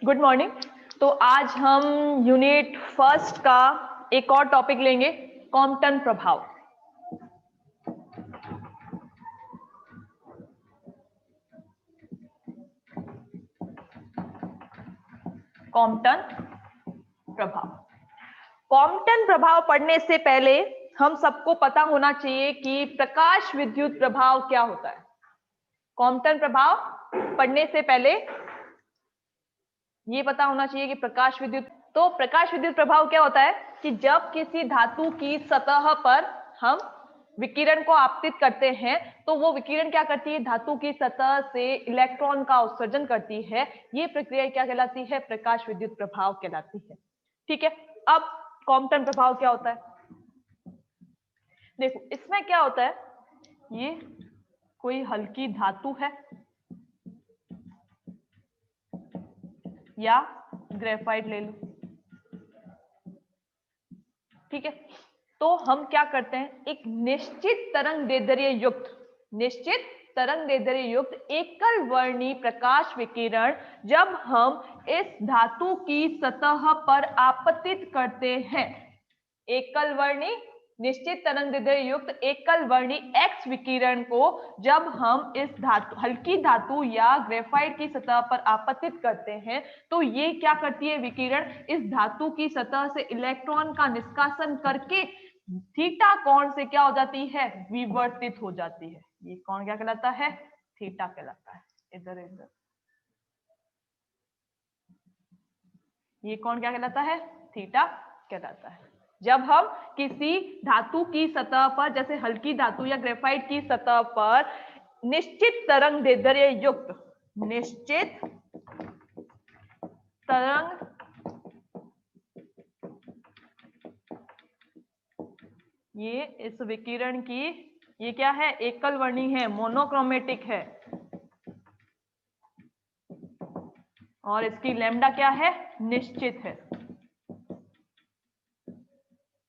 Good morning. तो आज हम यूनिट फर्स्ट का एक और टॉपिक लेंगे, कॉम्पटन प्रभाव। कॉम्पटन प्रभाव। कॉम्पटन प्रभाव पढ़ने से पहले हम सबको पता होना चाहिए कि प्रकाश विद्युत प्रभाव क्या होता है। कॉम्पटन प्रभाव पढ़ने से पहले ये पता होना चाहिए कि प्रकाश विद्युत प्रभाव क्या होता है कि जब किसी धातु की सतह पर हम विकिरण को आपतित करते हैं तो वो विकिरण क्या करती है, धातु की सतह से इलेक्ट्रॉन का उत्सर्जन करती है। ये प्रक्रिया क्या कहलाती है, प्रकाश विद्युत प्रभाव कहलाती है। ठीक है, अब कॉम्पटन प्रभाव क्या होता है, देखो इसमें क्या होता है, ये कोई हल्की धातु है या ग्रेफाइट ले लो, ठीक है। तो हम क्या करते हैं, एक निश्चित तरंग दैर्ध्य युक्त एकल वर्णी प्रकाश विकिरण जब हम इस धातु की सतह पर आपतित करते हैं, एकल वर्णी निश्चित तरंग दैर्ध्य युक्त एकल वर्णी एक्स विकिरण को जब हम इस हल्की धातु या ग्रेफाइट की सतह पर आपतित करते हैं तो ये क्या करती है, विकिरण इस धातु की सतह से इलेक्ट्रॉन का निष्कासन करके थीटा कोण से क्या हो जाती है, विवर्तित हो जाती है। ये कोण क्या कहलाता है, थीटा कहलाता है। इधर ये कोण क्या कहलाता है, थीटा कहलाता है। जब हम किसी धातु की सतह पर, जैसे हल्की धातु या ग्रेफाइट की सतह पर निश्चित तरंग दैर्ध्य ये इस विकिरण की ये क्या है, एकल वर्णी है, मोनोक्रोमेटिक है, और इसकी लैम्डा क्या है, निश्चित है।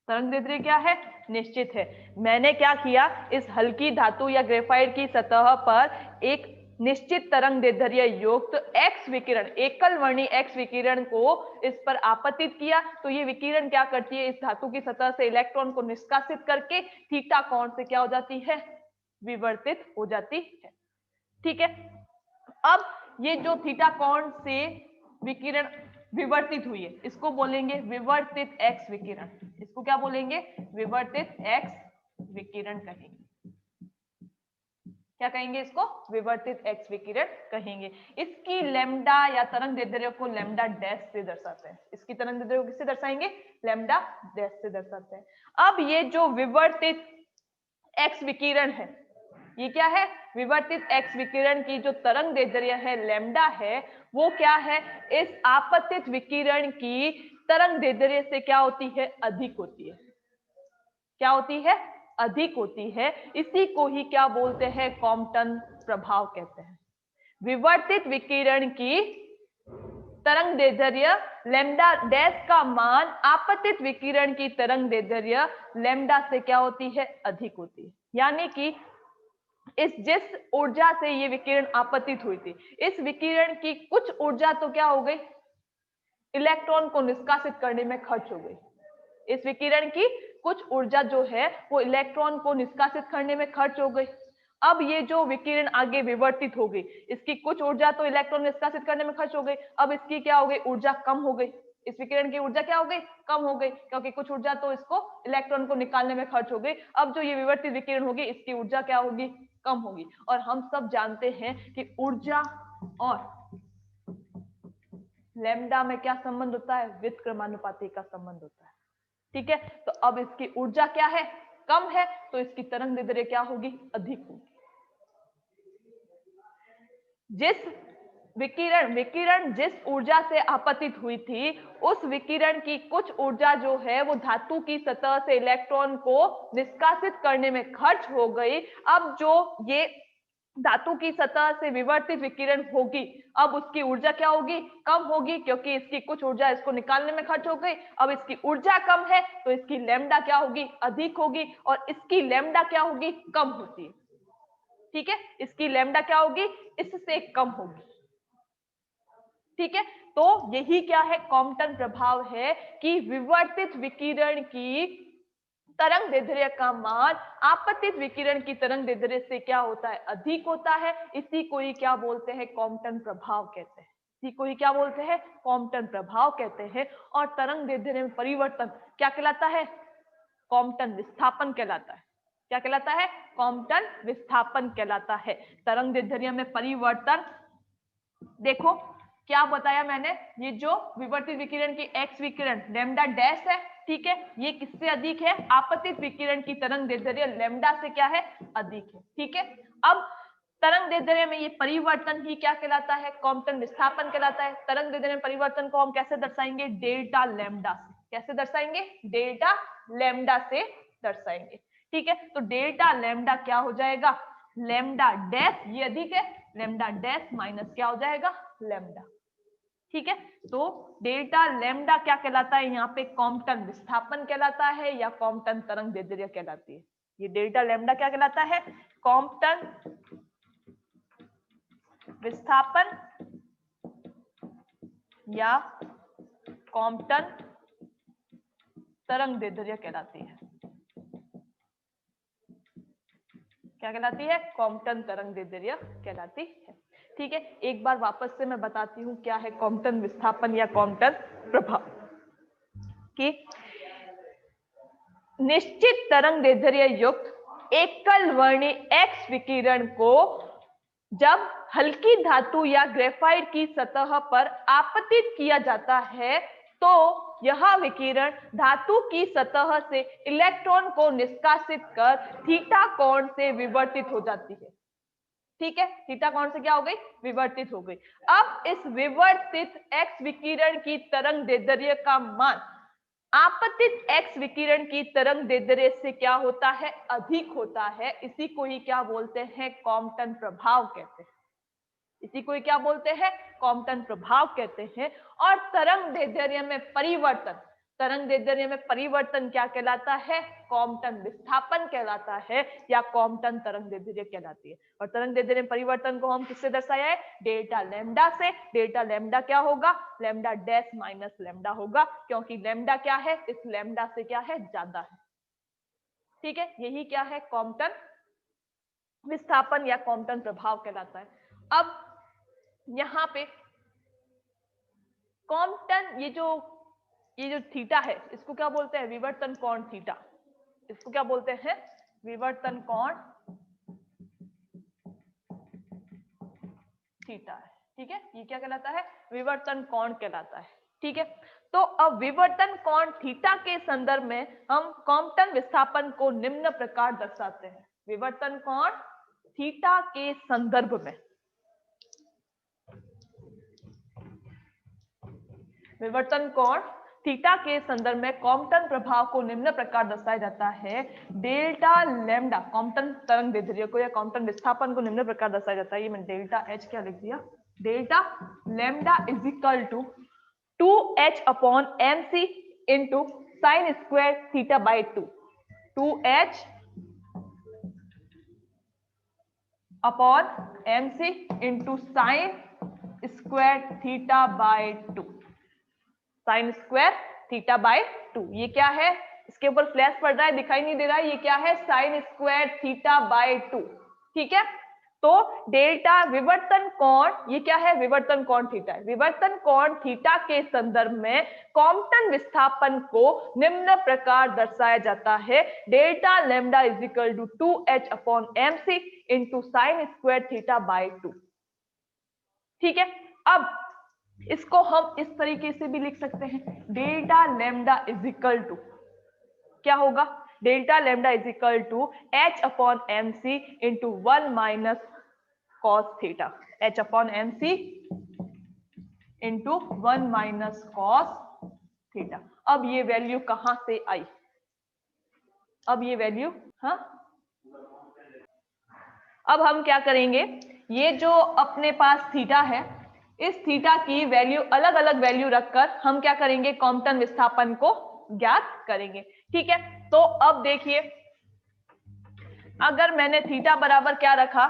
तरंग दैर्ध्य क्या है, निश्चित है। मैंने क्या किया, इस हल्की धातु या ग्रेफाइट की सतह पर एक निश्चित तरंग दैर्ध्य युक्त एक्स विकिरण, एकल वर्णी एक्स विकिरण को इस पर आपतित किया तो ये विकिरण क्या करती है, इस धातु की सतह से इलेक्ट्रॉन को निष्कासित करके थीटा कोण से क्या हो जाती है, विवर्तित हो जाती है। ठीक है, अब ये जो थीटा कोण से विकिरण विवर्तित हुई है इसको बोलेंगे विवर्तित एक्स विकिरण। इसको क्या बोलेंगे, विवर्तित एक्स विकिरण कहेंगे। क्या कहेंगे इसको, विवर्तित एक्स विकिरण कहेंगे। इसकी लैम्डा या तरंग दैर्ध्य को लैम्डा डैश से दर्शाते हैं। इसकी तरंग दैर्ध्य को किससे दर्शाएंगे, लैम्डा डैश से दर्शाते हैं। अब ये जो विवर्तित एक्स विकिरण है, ये क्या है, विवर्तित एक्स विकिरण की जो तरंग दैर्ध्य है लैम्डा है, वो क्या है, इस आपतित विकिरण की तरंग दैर्ध्य से क्या होती है, अधिक होती है। क्या होती है, अधिक होती है। इसी को ही क्या बोलते हैं, कॉम्पटन प्रभाव कहते हैं। विवर्तित विकिरण की तरंग दैर्ध्य लैम्डा डैश का मान आपतित विकिरण की तरंग दैर्ध्य लैम्डा से क्या होती है, अधिक होती है। यानी कि जिस ऊर्जा से ये विकिरण आपतित हुई थी, इस विकिरण की कुछ ऊर्जा तो क्या हो गई, इलेक्ट्रॉन को निष्कासित करने में खर्च हो गई। इस विकिरण की कुछ ऊर्जा जो है वो इलेक्ट्रॉन को निष्कासित करने में खर्च हो गई। अब ये जो विकिरण आगे विवर्तित हो गई, इसकी कुछ ऊर्जा तो इलेक्ट्रॉन निष्कासित करने में खर्च हो गई, अब इसकी क्या हो गई, ऊर्जा कम हो गई। इस विकिरण की ऊर्जा क्या हो गई, कम हो गई, क्योंकि कुछ ऊर्जा तो इसको इलेक्ट्रॉन को निकालने में खर्च हो गई। अब जो ये विवर्तित विकिरण होगी इसकी ऊर्जा क्या होगी, कम होगी। और हम सब जानते हैं कि ऊर्जा और लैम्डा में क्या संबंध होता है, व्युत्क्रमानुपाती का संबंध होता है। ठीक है, तो अब इसकी ऊर्जा क्या है, कम है, तो इसकी तरंग दैर्ध्य क्या होगी, अधिक होगी। जिस विकिरण जिस ऊर्जा से आपतित हुई थी, उस विकिरण की कुछ ऊर्जा जो है वो धातु की सतह से इलेक्ट्रॉन को निष्कासित करने में खर्च हो गई। अब जो ये धातु की सतह से विवर्तित विकिरण होगी, अब उसकी ऊर्जा क्या होगी, कम होगी, क्योंकि इसकी कुछ ऊर्जा इसको निकालने में खर्च हो गई। अब इसकी ऊर्जा कम है तो इसकी लैम्डा क्या होगी, अधिक होगी, और इसकी लैम्डा क्या होगी, कम होती है। ठीक है, इसकी लैम्डा क्या होगी, इससे कम होगी। ठीक है, तो यही क्या है, कॉम्पटन प्रभाव है कि विवर्तित विकिरण की तरंग दैर्ध्य का मान आपतित विकिरण की तरंग दैर्ध्य से क्या होता है, अधिक होता है। इसी को ही क्या बोलते हैं, कॉम्पटन प्रभाव कहते हैं। इसी को ही क्या बोलते हैं, कॉम्पटन प्रभाव कहते हैं। और तरंग दैर्ध्य में परिवर्तन क्या कहलाता है, कॉम्पटन विस्थापन कहलाता है। क्या कहलाता है, कॉम्पटन विस्थापन कहलाता है। तरंग दैर्ध्य में परिवर्तन, देखो क्या बताया मैंने, ये जो विवर्तित विकिरण की एक्स विकिरण लैम्डा डैश है, ठीक है, ये किससे अधिक है, आपतित विकिरण की तरंग दैर्ध्य लैम्डा से क्या है, अधिक है। ठीक है, अब तरंग दैर्ध्य में ये परिवर्तन ही क्या कहलाता है, कॉम्पटन विस्थापन कहलाता है। तरंग दैर्ध्य में परिवर्तन को हम कैसे दर्शाएंगे, डेल्टा लैम्डा से। कैसे दर्शाएंगे, डेल्टा लैम्डा से दर्शाएंगे। ठीक है, तो डेल्टा लैम्डा क्या हो जाएगा, लैम्डा डैश, ये अधिक है, लैम्डा डैश माइनस क्या हो जाएगा, लैम्डा। ठीक है, तो डेल्टा लैम्डा क्या कहलाता है, यहाँ पे कॉम्पटन विस्थापन कहलाता है या कॉम्पटन तरंग दैर्ध्य कहलाती है। ये डेल्टा लैम्डा क्या कहलाता है, कॉम्पटन विस्थापन या कॉम्पटन तरंग दैर्ध्य कहलाती है। क्या कहलाती है, कॉम्पटन तरंग दैर्ध्य कहलाती है। ठीक है, एक बार वापस से मैं बताती हूँ क्या है कॉम्पटन विस्थापन या कॉम्पटन प्रभाव। कि निश्चित तरंग दैर्ध्य युक्त एकल वर्णी एक्स विकिरण को जब हल्की धातु या ग्रेफाइट की सतह पर आपतित किया जाता है तो यह विकिरण धातु की सतह से इलेक्ट्रॉन को निष्कासित कर थीटा कोण से विवर्तित हो जाती है। ठीक है, थीटा कोण से क्या हो गई, विवर्तित हो गई। अब इस विवर्तित एक्स विकिरण की तरंग दैर्ध्य का मान आपतित एक्स विकिरण की तरंग दैर्ध्य से क्या होता है, अधिक होता है। इसी को ही क्या बोलते हैं, कॉम्पटन प्रभाव कहते हैं। इसी को ही क्या बोलते हैं, कॉम्पटन प्रभाव कहते हैं। और तरंग दैर्ध्य में परिवर्तन, तरंग दैर्ध्य में परिवर्तन क्या कहलाता है, कॉम्पटन विस्थापन कहलाता है या कॉम्पटन तरंग दैर्ध्य कहलाती है। और तरंग दैर्ध्य में परिवर्तन को हम किससे दर्शाया है, डेल्टा लैम्डा से। डेल्टा लैम्डा क्या होगा, लैम्डा डैश माइनस लैम्डा होगा, क्योंकि लैम्डा क्या है, इस लैम्डा से क्या है, ज्यादा है। ठीक है, यही क्या है, कॉम्पटन विस्थापन या कॉम्पटन प्रभाव कहलाता है। अब यहां पे कॉम्पटन, ये जो थीटा है इसको क्या बोलते हैं, विवर्तन कोण थीटा। इसको क्या बोलते हैं, विवर्तन कोण थीटा है। ठीक है, ये क्या कहलाता है, विवर्तन कोण कहलाता है। ठीक है, तो अब विवर्तन कोण थीटा के संदर्भ में हम कॉम्पटन विस्थापन को निम्न प्रकार दर्शाते हैं। विवर्तन कोण थीटा के संदर्भ में, विवर्तन कोण थीटा के संदर्भ में कॉम्पटन प्रभाव को निम्न प्रकार दर्शाया जाता है। डेल्टा लैम्डा, कॉम्पटन तरंग दैर्ध्य को या कॉम्पटन विस्थापन को निम्न प्रकार दर्शाया जाता है। ये मैं डेल्टा एच क्या लिख दिया, delta lambda is equal to 2h upon mc into sine square theta by 2। 2h upon mc into sine square theta by 2, sine square theta by 2। ये क्या है, इसके ऊपर फ्लैश पड़ रहा है, दिखाई नहीं दे रहा है, ये क्या है, साइन स्क्वायर थीटा बाई 2। ठीक है, तो डेल्टा विवर्तन कोण, ये क्या है, विवर्तन कोण थीटा है। विवर्तन कोण थीटा के संदर्भ में कॉम्पटन विस्थापन को निम्न प्रकार दर्शाया जाता है। Delta lambda is equal to 2h upon mc into sine square theta by 2। ठीक है, अब इसको हम इस तरीके से भी लिख सकते हैं, delta lambda is equal to क्या होगा, delta lambda is equal to h upon mc into 1 minus cos theta. h upon mc into 1 minus cos theta. अब ये वैल्यू कहां से आई, अब ये वैल्यू, हाँ, अब हम क्या करेंगे, ये जो अपने पास थीटा है, इस थीटा की वैल्यू अलग अलग वैल्यू रखकर हम क्या करेंगे, कॉम्पटन विस्थापन को ज्ञात करेंगे। ठीक है, तो अब देखिए, अगर मैंने थीटा बराबर क्या रखा,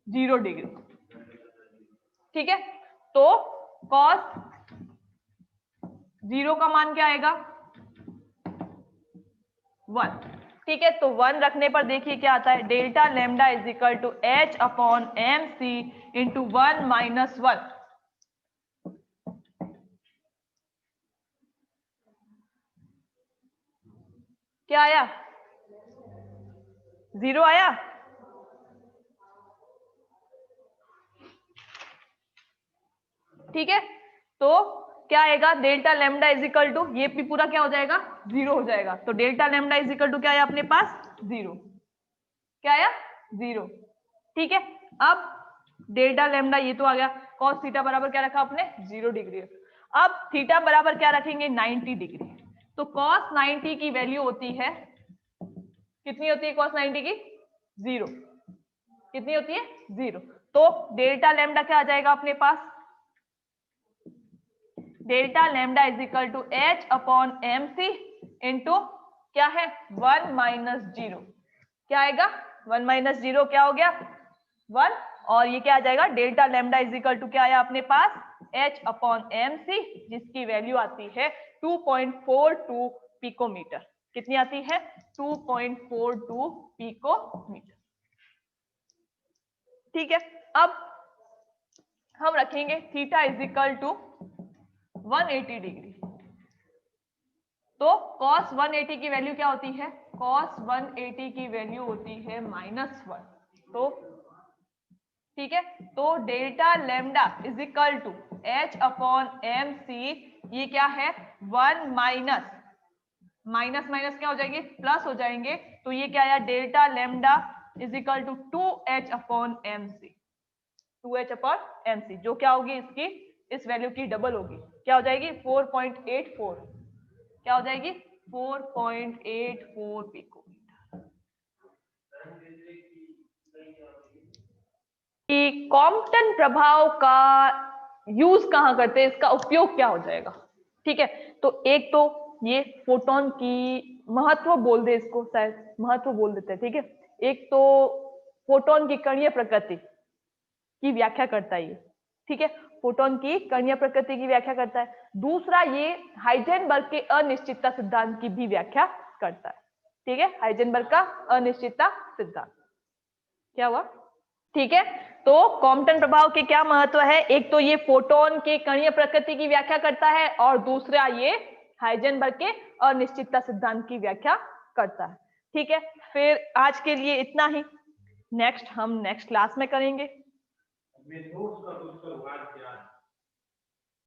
0 डिग्री, ठीक है, तो कॉस 0 का मान क्या आएगा 1। ठीक है, तो 1 रखने पर देखिए क्या आता है, delta lambda is equal to H upon M C into 1 minus 1। क्या आया 0 आया। ठीक है, तो क्या आएगा delta lambda is equal to, ये भी पूरा क्या हो जाएगा 0 हो जाएगा। तो delta lambda is equal to क्या आया अपने पास 0। क्या आया 0। ठीक है, अब डेल्टा लैम्डा ये तो आ गया, कॉस थीटा बराबर क्या रखा आपने 0 डिग्री। अब थीटा बराबर क्या रखेंगे 90 डिग्री। तो कॉस 90 की वैल्यू होती है, कितनी होती है कॉस 90 की 0। कितनी होती है 0। तो डेल्टा लैम्डा क्या आ जाएगा अपने पास, delta lambda is equal to H upon M C into क्या है 1 माइनस 0। क्या आएगा 1 माइनस 0 क्या हो गया 1। और ये क्या आ जाएगा delta lambda is equal to क्या आया अपने पास h अपॉन एम सी, जिसकी वैल्यू आती है 2.42 पिकोमीटर। कितनी आती है 2.42 पिकोमीटर। ठीक है, अब हम रखेंगे theta is equal to 180 degree. तो cos 180 की वैल्यू क्या होती है, cos 180 की वैल्यू होती है -1। तो ठीक है, तो delta lambda is equal to H upon M c, ये क्या है 1 माइनस माइनस माइनस क्या हो जाएंगे प्लस हो जाएंगे। तो ये क्या आया delta lambda is equal to 2h upon M c, 2h upon M c, जो क्या होगी इसकी इस वैल्यू की डबल होगी, क्या हो जाएगी 4.84। क्या हो जाएगी 4.84 पिकोमीटर। कि कॉम्पटन प्रभाव का यूज कहां करते हैं, इसका उपयोग क्या हो जाएगा। ठीक है, तो एक तो ये फोटोन की महत्व बोल दे, इसको शायद महत्व बोल देते हैं। ठीक है, एक तो फोटोन की कणीय प्रकृति की व्याख्या करता है ये। ठीक है, फोटोन की कणीय प्रकृति की व्याख्या करता है। दूसरा ये हाइजेनबर्ग के अनिश्चितता सिद्धांत की भी व्याख्या करता है। ठीक है, हाइजेनबर्ग का अनिश्चितता सिद्धांत क्या हुआ। ठीक है, तो कॉम्पटन प्रभाव के क्या महत्व है, एक तो ये फोटोन के कणीय प्रकृति की व्याख्या करता है और दूसरा ये हाइजेनबर्ग के अनिश्चितता सिद्धांत की व्याख्या करता है। ठीक है, फिर आज के लिए इतना ही, नेक्स्ट हम नेक्स्ट क्लास में करेंगे।